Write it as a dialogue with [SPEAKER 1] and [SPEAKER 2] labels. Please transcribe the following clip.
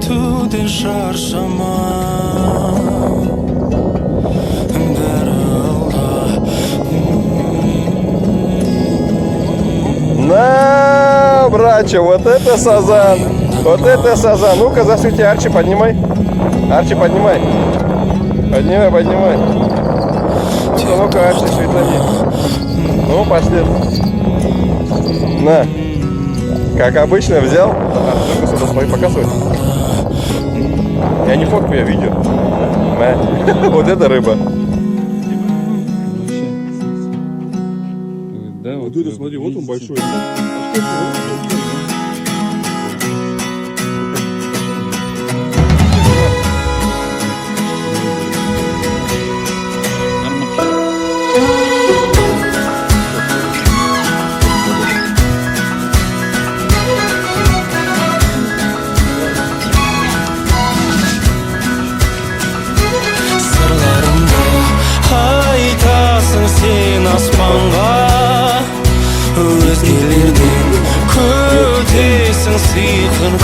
[SPEAKER 1] күтуден шаршама.
[SPEAKER 2] На, братья, вот это Сазан. Вот это Сазан. Ну-ка, засвети, Арчи, поднимай. Арчи, поднимай. Поднимай, поднимай. Ну-ка, Арчи, светани. Ну, пошли. На. Как обычно, взял. Ну-ка, сюда свои показывай. Я не фоткаю, я видео. На. Вот это рыба.
[SPEAKER 3] Да,
[SPEAKER 4] Вот это, смотри, вот он большой.
[SPEAKER 1] Сен аспанға өзгелерден күтесің сыйқын